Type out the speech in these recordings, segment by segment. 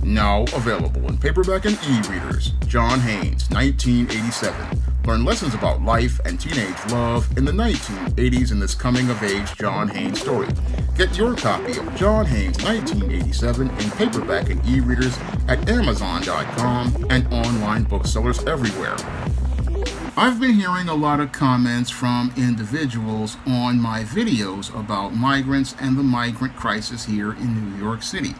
Now available in paperback and e-readers. John Haynes, 1987. Learn lessons about life and teenage love in the 1980s in this coming-of-age John Haynes story. Get your copy of John Haynes, 1987 in paperback and e-readers at Amazon.com and online booksellers everywhere. I've been hearing a lot of comments from individuals on my videos about migrants and the migrant crisis here in New York City.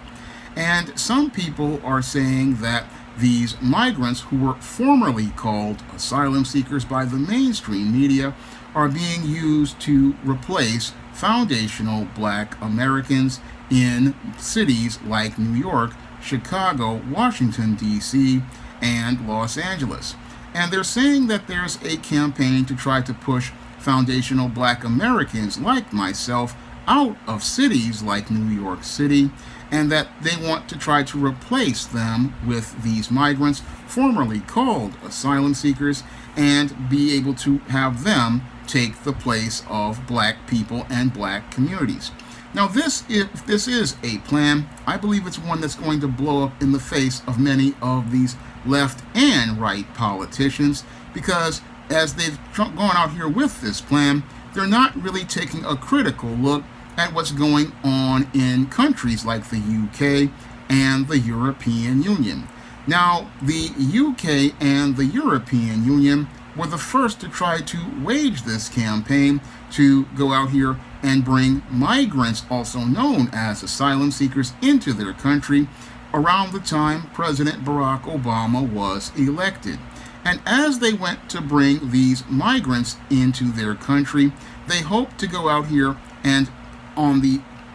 And some people are saying that these migrants, who were formerly called asylum seekers by the mainstream media, are being used to replace foundational Black Americans in cities like New York, Chicago, Washington, D.C., and Los Angeles. And they're saying that there's a campaign to try to push foundational Black Americans like myself out of cities like New York City, and that they want to try to replace them with these migrants, formerly called asylum seekers, and be able to have them take the place of Black people and Black communities. Now, if this is a plan, I believe it's one that's going to blow up in the face of many of these left and right politicians, because as they've gone out here with this plan, they're not really taking a critical look at what's going on in countries like the UK and the European Union. Now, the UK and the European Union were the first to try to wage this campaign to go out here and bring migrants, also known as asylum seekers, into their country around the time President Barack Obama was elected. And as they went to bring these migrants into their country, they hoped to go out here and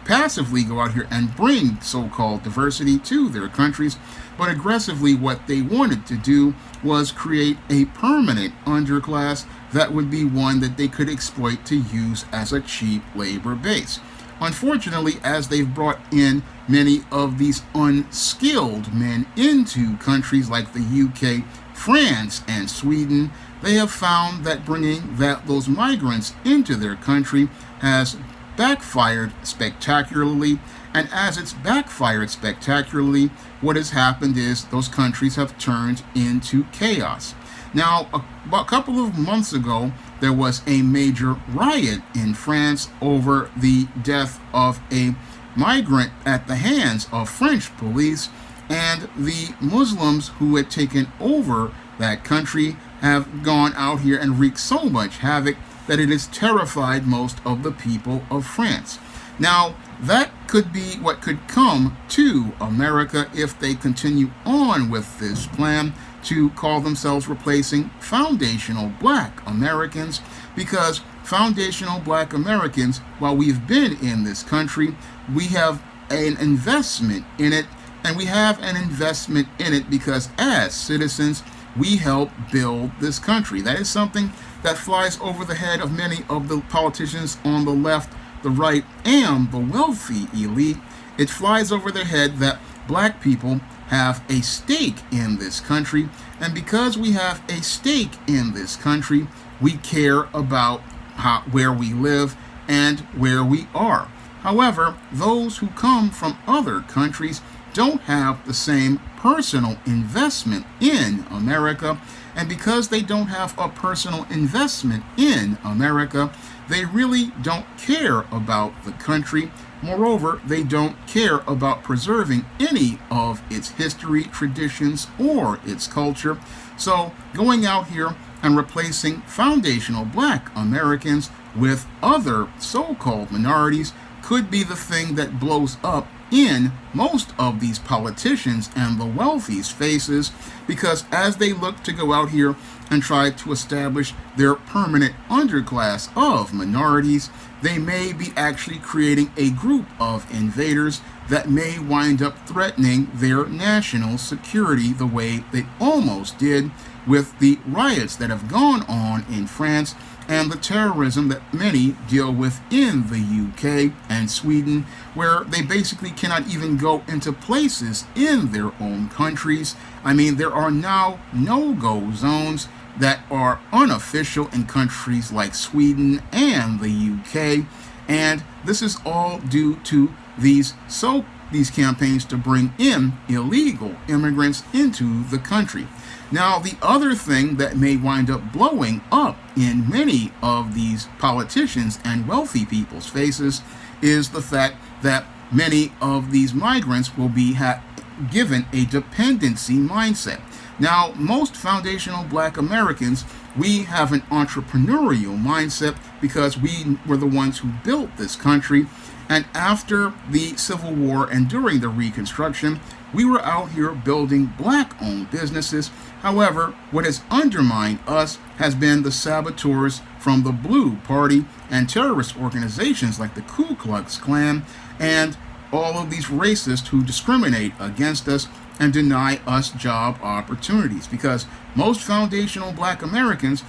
passively go out here and bring so-called diversity to their countries, but aggressively what they wanted to do was create a permanent underclass that would be one that they could exploit to use as a cheap labor base. Unfortunately, as they've brought in many of these unskilled men into countries like the UK, France, and Sweden, they have found that bringing those migrants into their country has backfired spectacularly, and as it's backfired spectacularly, what has happened is those countries have turned into chaos. Now, a couple of months ago, there was a major riot in France over the death of a migrant at the hands of French police, and the Muslims who had taken over that country have gone out here and wreaked so much havoc that it has terrified most of the people of France. Now, that could be what could come to America if they continue on with this plan to call themselves replacing foundational Black Americans, because foundational Black Americans, while we've been in this country, we have an investment in it, and we have an investment in it because as citizens, we help build this country. That is something that flies over the head of many of the politicians on the left, the right, and the wealthy elite. It flies over their head that Black people have a stake in this country, and because we have a stake in this country, we care about where we live and where we are. However, those who come from other countries don't have the same personal investment in America, and because they don't have a personal investment in America, they really don't care about the country. Moreover, they don't care about preserving any of its history, traditions, or its culture. So going out here and replacing foundational Black Americans with other so-called minorities could be the thing that blows up in most of these politicians and the wealthy's faces, because as they look to go out here and try to establish their permanent underclass of minorities, they may be actually creating a group of invaders that may wind up threatening their national security the way they almost did with the riots that have gone on in France and the terrorism that many deal with in the UK and Sweden, where they basically cannot even go into places in their own countries. I mean, there are now no-go zones that are unofficial in countries like Sweden and the UK, and this is all due to these these campaigns to bring in illegal immigrants into the country. Now, the other thing that may wind up blowing up in many of these politicians and wealthy people's faces is the fact that many of these migrants will be given a dependency mindset. Now, most foundational Black Americans, we have an entrepreneurial mindset because we were the ones who built this country. And after the Civil War and during the Reconstruction, we were out here building Black-owned businesses. However, what has undermined us has been the saboteurs from the Blue Party and terrorist organizations like the Ku Klux Klan and all of these racists who discriminate against us and deny us job opportunities. Because most foundational Black Americans,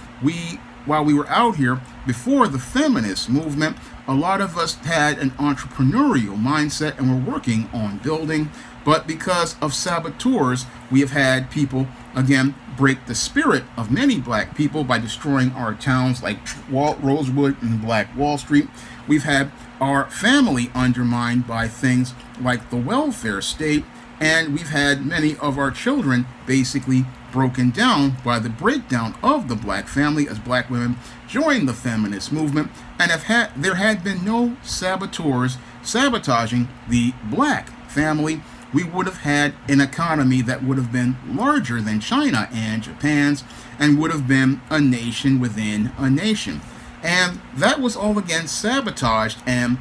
while we were out here before the feminist movement, a lot of us had an entrepreneurial mindset and were working on building. But because of saboteurs, we have had people, again, break the spirit of many Black people by destroying our towns like Rosewood and Black Wall Street. We've had our family undermined by things like the welfare state, and we've had many of our children basically broken down by the breakdown of the Black family as Black women joined the feminist movement, and there had been no saboteurs sabotaging the Black family, we would have had an economy that would have been larger than China and Japan's and would have been a nation within a nation. And that was all again sabotaged, and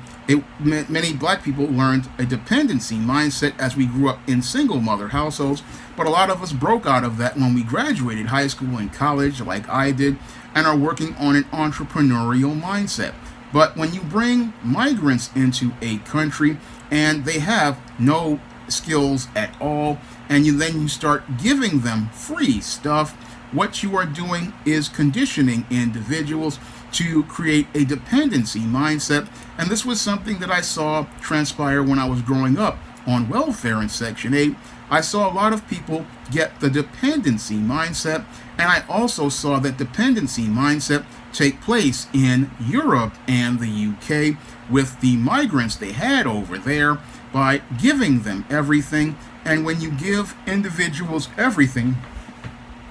many Black people learned a dependency mindset as we grew up in single mother households, but a lot of us broke out of that when we graduated high school and college like I did and are working on an entrepreneurial mindset. But when you bring migrants into a country and they have no skills at all, and then you start giving them free stuff, what you are doing is conditioning individuals to create a dependency mindset. And this was something that I saw transpire when I was growing up on welfare in Section 8. I saw a lot of people get the dependency mindset, and I also saw that dependency mindset take place in Europe and the UK with the migrants they had over there by giving them everything. And when you give individuals everything,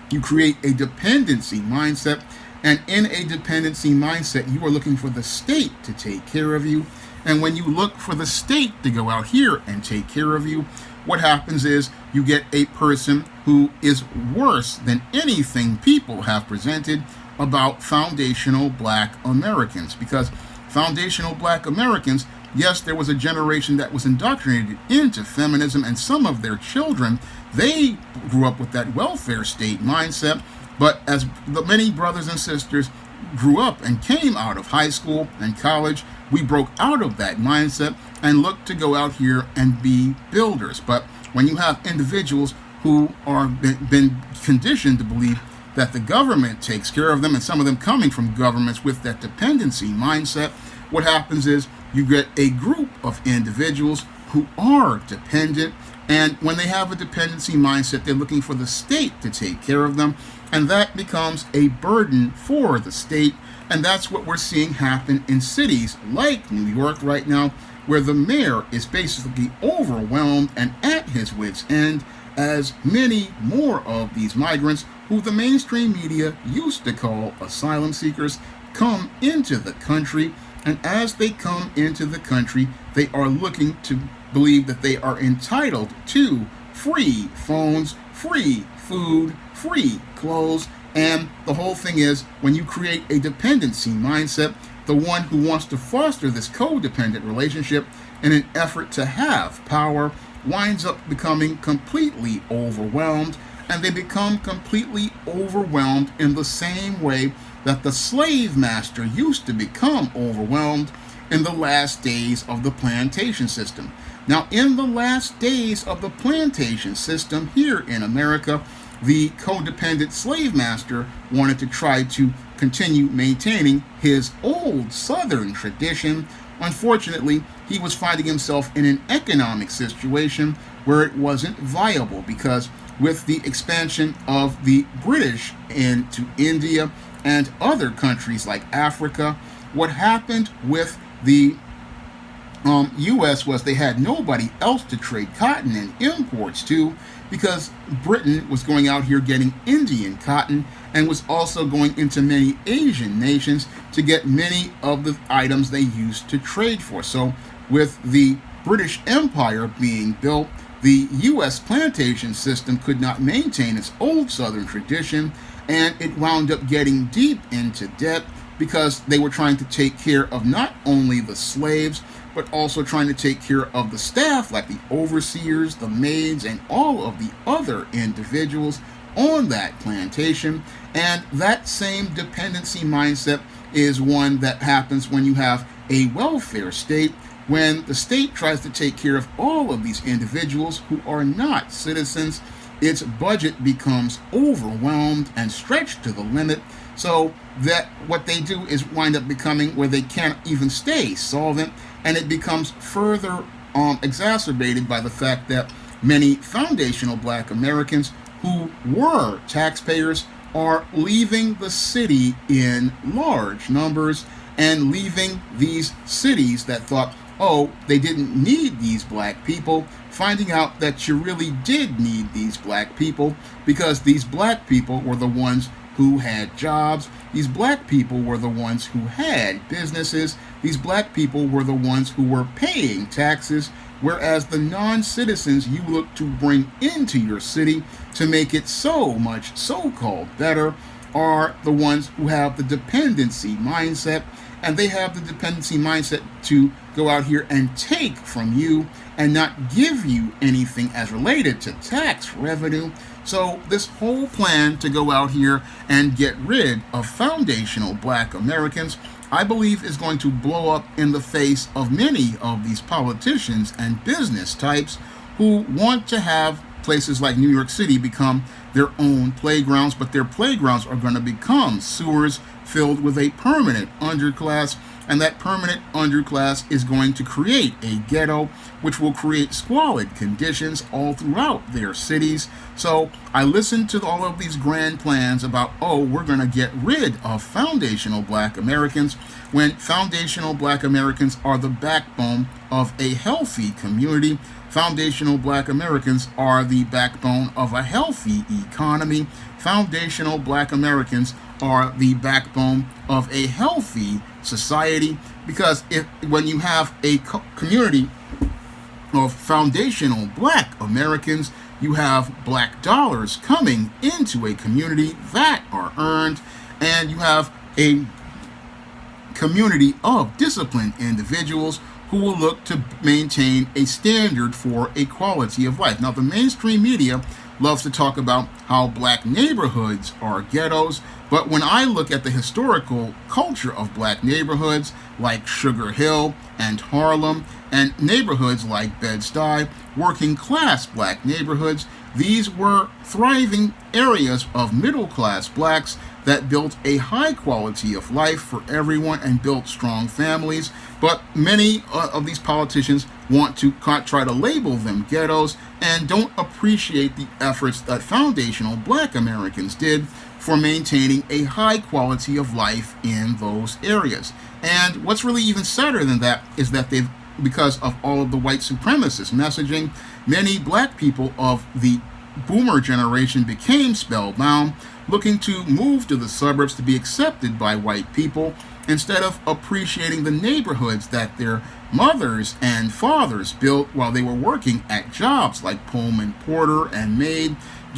you create a dependency mindset. And in a dependency mindset, you are looking for the state to take care of you. And when you look for the state to go out here and take care of you, what happens is you get a person who is worse than anything people have presented about foundational Black Americans. Because foundational Black Americans, yes, there was a generation that was indoctrinated into feminism, and some of their children, they grew up with that welfare state mindset. But as the many brothers and sisters grew up and came out of high school and college, we broke out of that mindset and looked to go out here and be builders. But when you have individuals who are been conditioned to believe that the government takes care of them, and some of them coming from governments with that dependency mindset, what happens is you get a group of individuals who are dependent, and when they have a dependency mindset, they're looking for the state to take care of them, and that becomes a burden for the state. And that's what we're seeing happen in cities like New York right now, where the mayor is basically overwhelmed and at his wit's end as many more of these migrants, who the mainstream media used to call asylum seekers, come into the country. And as they come into the country, they are looking to believe that they are entitled to free phones, free food, free clothes. And the whole thing is, when you create a dependency mindset, the one who wants to foster this codependent relationship in an effort to have power winds up becoming completely overwhelmed. And they become completely overwhelmed in the same way that the slave master used to become overwhelmed in the last days of the plantation system. Now, in the last days of the plantation system here in America, the codependent slave master wanted to try to continue maintaining his old Southern tradition. Unfortunately, he was finding himself in an economic situation where it wasn't viable, because with the expansion of the British into India and other countries like Africa, what happened with the U.S. was they had nobody else to trade cotton and imports to, because Britain was going out here getting Indian cotton and was also going into many Asian nations to get many of the items they used to trade for. So with the British Empire being built, the U.S. plantation system could not maintain its old Southern tradition, and it wound up getting deep into debt because they were trying to take care of not only the slaves, but also trying to take care of the staff, like the overseers, the maids, and all of the other individuals on that plantation. And that same dependency mindset is one that happens when you have a welfare state, when the state tries to take care of all of these individuals who are not citizens. Its budget becomes overwhelmed and stretched to the limit, so that what they do is wind up becoming where they can't even stay solvent, and it becomes further exacerbated by the fact that many foundational Black Americans who were taxpayers are leaving the city in large numbers, and leaving these cities that thought, oh, they didn't need these Black people, finding out that you really did need these Black people, because these Black people were the ones who had jobs. These Black people were the ones who had businesses. These Black people were the ones who were paying taxes, whereas the non-citizens you look to bring into your city to make it so much so-called better are the ones who have the dependency mindset, and they have the dependency mindset to go out here and take from you and not give you anything as related to tax revenue. So this whole plan to go out here and get rid of foundational Black Americans, I believe, is going to blow up in the face of many of these politicians and business types who want to have places like New York City become their own playgrounds, but their playgrounds are going to become sewers filled with a permanent underclass, and that permanent underclass is going to create a ghetto, which will create squalid conditions all throughout their cities. So I listened to all of these grand plans about, oh, we're going to get rid of foundational Black Americans, when foundational Black Americans are the backbone of a healthy community. Foundational Black Americans are the backbone of a healthy economy. Foundational Black Americans are the backbone of a healthy society, because when you have a community of foundational Black Americans, you have Black dollars coming into a community that are earned, and you have a community of disciplined individuals who will look to maintain a standard for a quality of life. Now, the mainstream media loves to talk about how Black neighborhoods are ghettos, but when I look at the historical culture of Black neighborhoods like Sugar Hill and Harlem, and neighborhoods like Bed-Stuy, working class Black neighborhoods, these were thriving areas of middle class Blacks that built a high quality of life for everyone and built strong families. But many of these politicians want to try to label them ghettos and don't appreciate the efforts that foundational Black Americans did for maintaining a high quality of life in those areas. And what's really even sadder than that is that because of all of the white supremacist messaging, many Black people of the boomer generation became spellbound, looking to move to the suburbs to be accepted by white people, instead of appreciating the neighborhoods that their mothers and fathers built while they were working at jobs like Pullman Porter and maid,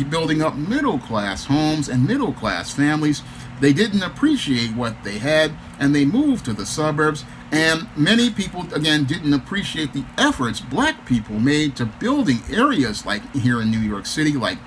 building up middle-class homes and middle-class families. They didn't appreciate what they had, and they moved to the suburbs. And many people, again, didn't appreciate the efforts Black people made to building areas like here in New York City, like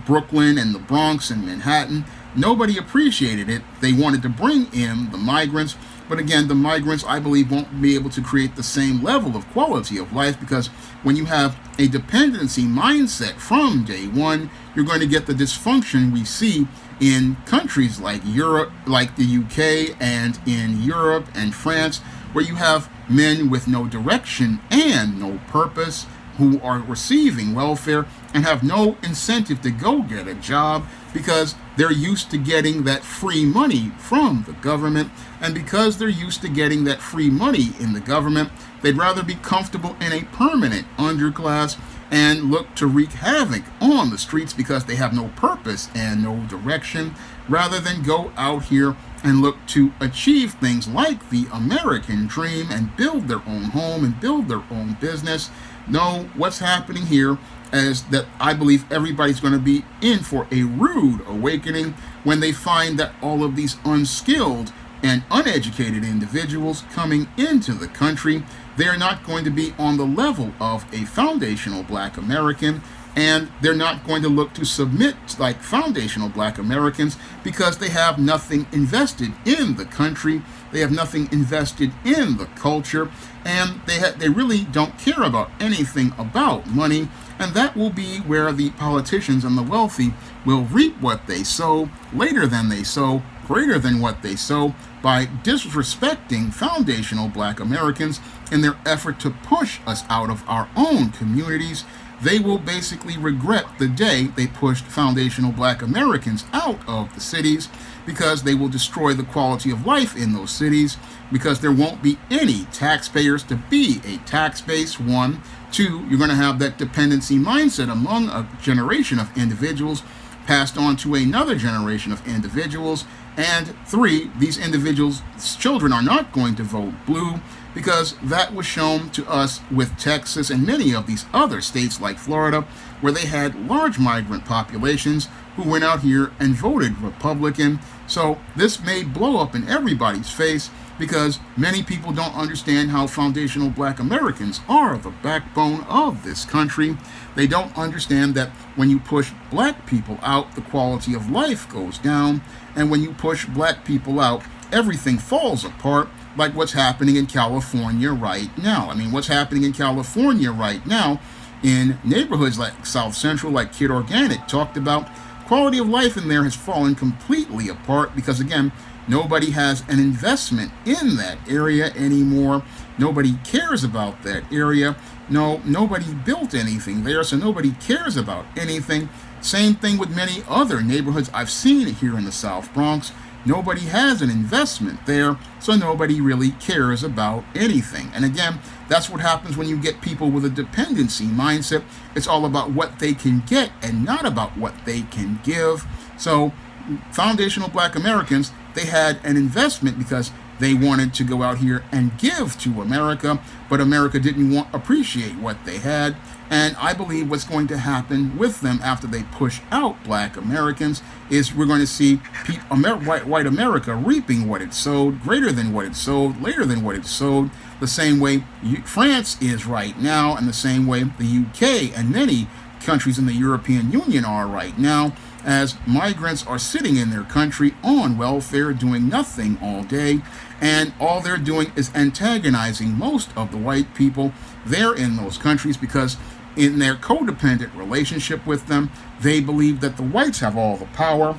Brooklyn and the Bronx and Manhattan. Nobody appreciated it. They wanted to bring in the migrants, but again, the migrants, I believe, won't be able to create the same level of quality of life, because when you have a dependency mindset from day one, you're going to get the dysfunction we see in countries like Europe, like the UK, and in Europe and France, where you have men with no direction and no purpose who are receiving welfare and have no incentive to go get a job, because they're used to getting that free money from the government. And because they're used to getting that free money in the government, they'd rather be comfortable in a permanent underclass and look to wreak havoc on the streets because they have no purpose and no direction, rather than go out here and look to achieve things like the American dream and build their own home and build their own business. No, what's happening here is that I believe everybody's going to be in for a rude awakening when they find that all of these unskilled and uneducated individuals coming into the country, they're not going to be on the level of a foundational Black American, and they're not going to look to submit like foundational Black Americans because they have nothing invested in the country, they have nothing invested in the culture, and they really don't care about anything about money. And that will be where the politicians and the wealthy will reap what they sow, later than they sow, greater than what they sow, by disrespecting foundational Black Americans in their effort to push us out of our own communities. They will basically regret the day they pushed foundational Black Americans out of the cities, because they will destroy the quality of life in those cities, because there won't be any taxpayers to be a tax base, one. Two, you're going to have that dependency mindset among a generation of individuals passed on to another generation of individuals. And three, these individuals' children are not going to vote blue, because that was shown to us with Texas and many of these other states like Florida, where they had large migrant populations who went out here and voted Republican. So this may blow up in everybody's face, because many people don't understand how foundational Black Americans are the backbone of this country. They don't understand that when you push Black people out, the quality of life goes down. And when you push Black people out, everything falls apart, like what's happening in California right now. I mean, what's happening in California right now in neighborhoods like South Central, like Kid Organic talked about, quality of life in there has fallen completely apart because, again, nobody has an investment in that area anymore. Nobody cares about that area. No, nobody built anything there, so nobody cares about anything. Same thing with many other neighborhoods I've seen here in the South Bronx. Nobody has an investment there, so nobody really cares about anything. And again, that's what happens when you get people with a dependency mindset. It's all about what they can get and not about what they can give. So foundational Black Americans, they had an investment because they wanted to go out here and give to America, but America didn't appreciate what they had. And I believe what's going to happen with them after they push out Black Americans is we're going to see white America reaping what it sowed, greater than what it sowed, later than what it sowed, the same way France is right now, and the same way the UK and many countries in the European Union are right now, as migrants are sitting in their country on welfare, doing nothing all day, and all they're doing is antagonizing most of the white people there in those countries, because in their codependent relationship with them, they believe that the whites have all the power,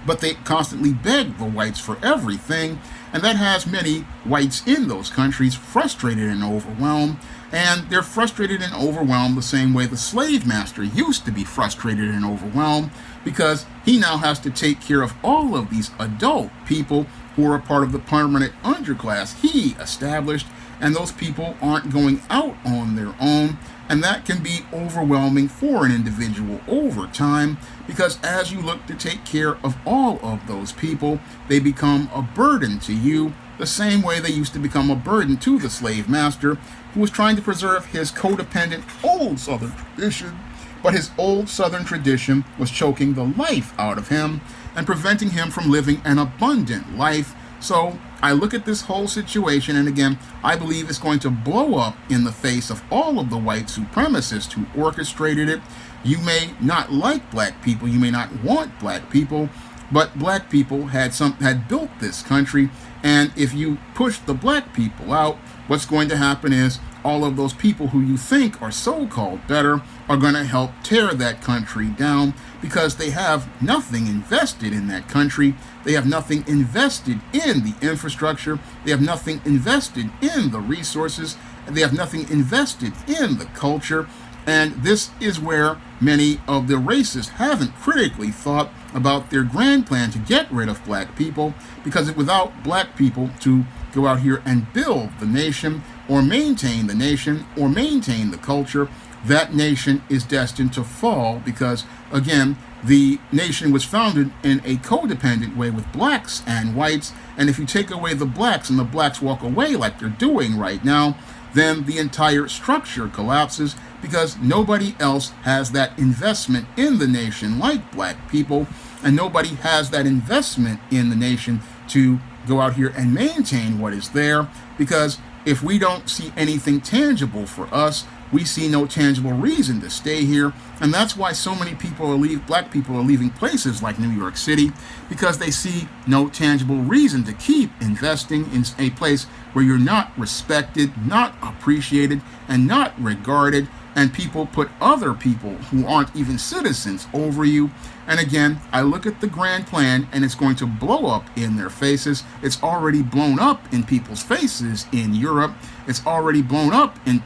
but they constantly beg the whites for everything, and that has many whites in those countries frustrated and overwhelmed. And they're frustrated and overwhelmed the same way the slave master used to be frustrated and overwhelmed, because he now has to take care of all of these adult people who are a part of the permanent underclass he established, and those people aren't going out on their own. And that can be overwhelming for an individual over time, because as you look to take care of all of those people, they become a burden to you, the same way they used to become a burden to the slave master, who was trying to preserve his codependent old Southern tradition. But his old Southern tradition was choking the life out of him and preventing him from living an abundant life. So I look at this whole situation, and again, I believe it's going to blow up in the face of all of the white supremacists who orchestrated it. You may not like Black people, you may not want Black people, but Black people had built this country, and if you push the Black people out, what's going to happen is all of those people who you think are so-called better are going to help tear that country down, because they have nothing invested in that country. They have nothing invested in the infrastructure. They have nothing invested in the resources. And they have nothing invested in the culture. And this is where many of the racists haven't critically thought about their grand plan to get rid of black people, because without black people to go out here and build the nation or maintain the nation or maintain the culture, that nation is destined to fall, because, again, the nation was founded in a codependent way with blacks and whites, and if you take away the blacks and the blacks walk away like they're doing right now, then the entire structure collapses, because nobody else has that investment in the nation like black people, and nobody has that investment in the nation to go out here and maintain what is there, because if we don't see anything tangible for us, we see no tangible reason to stay here. And that's why so many black people are leaving places like New York City, because they see no tangible reason to keep investing in a place where you're not respected, not appreciated, and not regarded, and people put other people who aren't even citizens over you. And again, I look at the grand plan, and it's going to blow up in their faces. It's already blown up in people's faces in Europe. It's already blown up in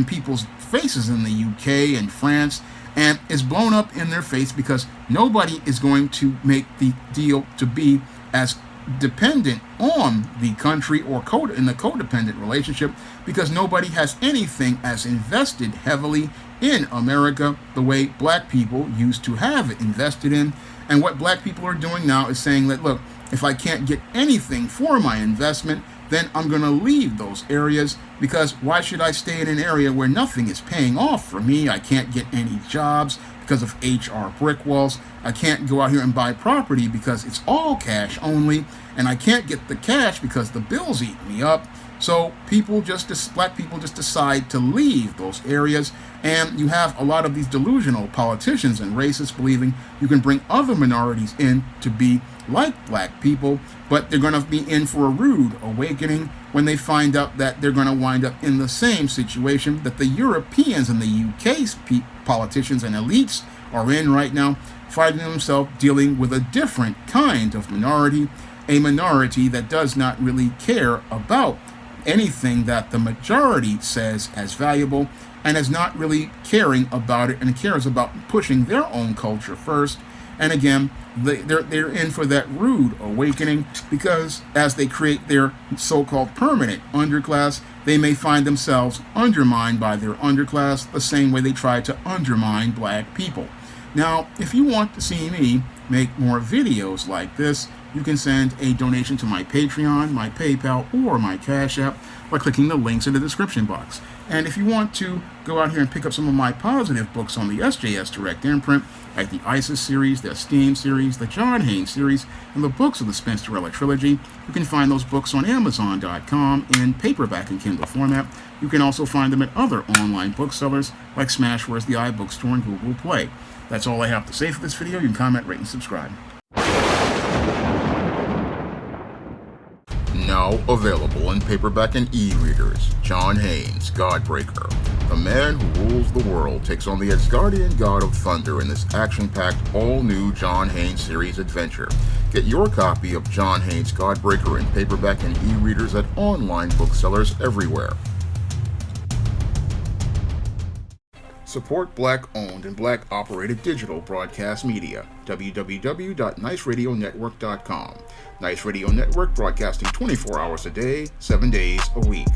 people's faces in the UK and France, and it's blown up in their face because nobody is going to make the deal to be as dependent on the country or in the codependent relationship, because nobody has anything as invested heavily in America the way black people used to have it invested in. And what black people are doing now is saying that, look, if I can't get anything for my investment, then I'm going to leave those areas, because why should I stay in an area where nothing is paying off for me? I can't get any jobs because of HR brick walls. I can't go out here and buy property because it's all cash only, and I can't get the cash because the bills eat me up. So black people just decide to leave those areas, and you have a lot of these delusional politicians and racists believing you can bring other minorities in to be like black people, but they're going to be in for a rude awakening when they find out that they're going to wind up in the same situation that the Europeans and the UK's politicians and elites are in right now, finding themselves dealing with a different kind of minority, a minority that does not really care about anything that the majority says as valuable, and is not really caring about it, and cares about pushing their own culture first. And again, they're in for that rude awakening, because as they create their so-called permanent underclass, they may find themselves undermined by their underclass the same way they try to undermine black people. Now, if you want to see me make more videos like this, you can send a donation to my Patreon, my PayPal, or my Cash App by clicking the links in the description box. And if you want to go out here and pick up some of my positive books on the SJS Direct Imprint, like the ISIS series, the Esteem series, the John Haynes series, and the books of the Spencerella trilogy, you can find those books on Amazon.com in paperback and Kindle format. You can also find them at other online booksellers like Smashwords, the iBookstore, and Google Play. That's all I have to say for this video. You can comment, rate, and subscribe. Now available in paperback and e-readers, John Haynes, Godbreaker. The man who rules the world takes on the Asgardian god of thunder in this action-packed, all-new John Haynes series adventure. Get your copy of John Haynes, Godbreaker in paperback and e-readers at online booksellers everywhere. Support Black-owned and Black-operated digital broadcast media. www.niceradionetwork.com. Nice Radio Network, broadcasting 24 hours a day, 7 days a week.